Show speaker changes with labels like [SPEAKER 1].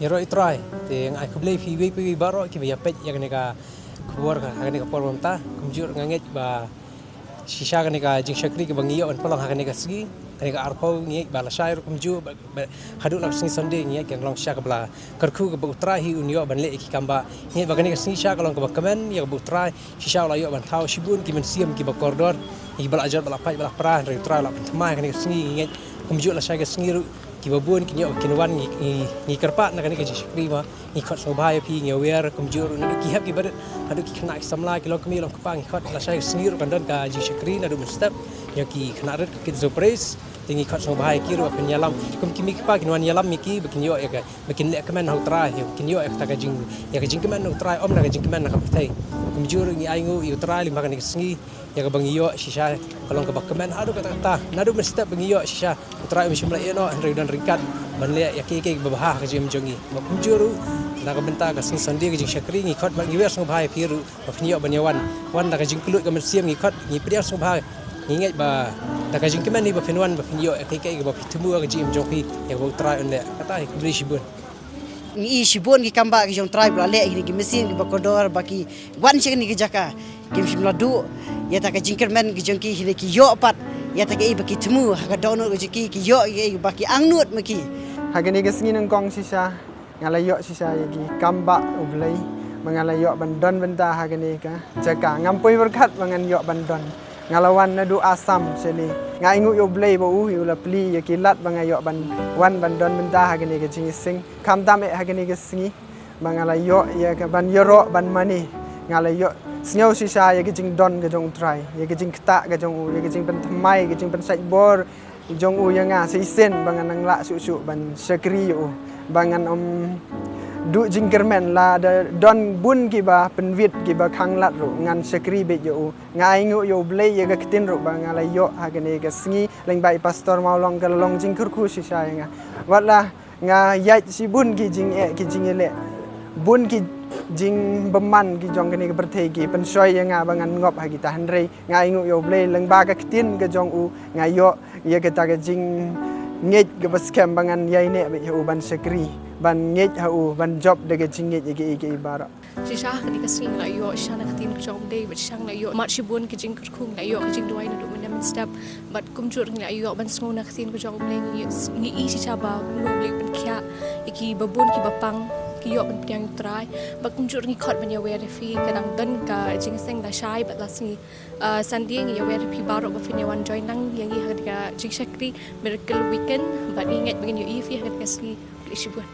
[SPEAKER 1] Yaro itrai, te ngai kublei pi baro ki ya pet ya ka kubor ka ka por mamta kumjur nganget ba shisha ka jing shakri ke bangiyo on polong ka sgi ka arpo ngi ba la shair kumju hadu la sing sunday ngi ka long sha ka bla karku ka utrai hi unyo ban le ki kamba ngi ba ka sing sha ka long ka kamen ya ka utrai shisha la yo ban tau shibun ki men siam ki ba kordor ki bala ajar bala pai bala pra ri utrai la tmai ka sgi ngi kumju la sha ka sgi kibabun kinyo kinwan ni karpa na kanika jishkri ma ni khot so bhai phi ngi wer kumjur na ki hab ki bar hadu ki khna samla ki lok mi lok pa ngi khot la shay snir kandan ka jishkri na du step ya ki khna ret ki surprise tingi khot so bhai ki ro penyalam kum ki mi pa kinwan yalam mi ki bekinyo ya ka bekin le kamen ho tra ya kinyo ya ta ka jing kamen ho tra om na ka jing kamen na ka thai kumjur ngi aingu yu tra li ma kanika sngi ya ka bangiyo shisha kalong ka bakamen hadu ka ta na du step bangiyo shisha utra mi shimla eno andre dan ringkat manle ya ke babah ka jim jongi makumjuru na ka benta ka sing sandi ka jing shakri ngi khot ngi wer song bhai piru bakniyo banyawan wan na ka jing kulut ka mensiam ngi khot ngi priya song bhai ngi ngai ba da ka jing kemen ni ba finwan ba finyo ke ba pitemu ka jim jongi ya ba utra onle kata ku bli shibun
[SPEAKER 2] ngi shibun ki kamba ki jong tribe la le ki mesin ki bakodor baki wan chik ni ki jaka kim shimla du ya ta ka jingkermen ki jongki hile ki yo pat ya ta ke baki temu ha ka dono ki yo baki angnut maki
[SPEAKER 3] hagani ke singin ngkong sisa ngalayo sisa yagi kamba ublai mangalayo bandon benta hagani ka jaka ngampoi berkat mangan yo bandon ngalawan nadu asam seli ngaingu yo blai bo u la pli yaki lat bangayo wan bandon benta hagani ke jingising kam tam hagani ke singi mangalayo ya ka ban yoro ban mani ngalayo Snyau sisa ya gijing don gajong try ya gijing kta gajong u ya gijing pentamai gijing pensai bor jong u yang nga seisen bangan nang la su ban sekri u bangan du jingkermen la da don bun ki ba penwit ki ba khanglat ru ngan sekri be yo ngai ngu yo blei ya ga kitin ru bangala yo hagane ga sngi leng bai pastor maulong ga long jingkur khu sisa ya nga watla nga yai si bun ki jing ki jing le bun ki jing beman ki jong kini berthei ki pensoi yang abangan ngop hagi tahan rei ngai ngu yo blei leng ba ka kitin ga jong u ngai yo ye ka ta ga jing nget ga baskem bangan yai ne be yo ban sekri ban nget ha u ban job de ga jing nget ye ki bara
[SPEAKER 4] shisha ka di ka sing la yo shana ka tin ka jong dei but shang la yo mat shibun ki jing khung la yo ka jing duai na du men step but kum jur la yo ban sngo na ka tin ka jong blei ngi i shisha ba lu blei ban kya ki babun ki bapang ki yo ban piang trai ba kum jur ngi khot ban ya wer fi kadang dan ka jing seng la shai but la si sandi ngi ya wer fi baro ba fi ne wan join nang yang i ha ka jing shakri miracle weekend but ingat begin yo i fi ha ka si shibun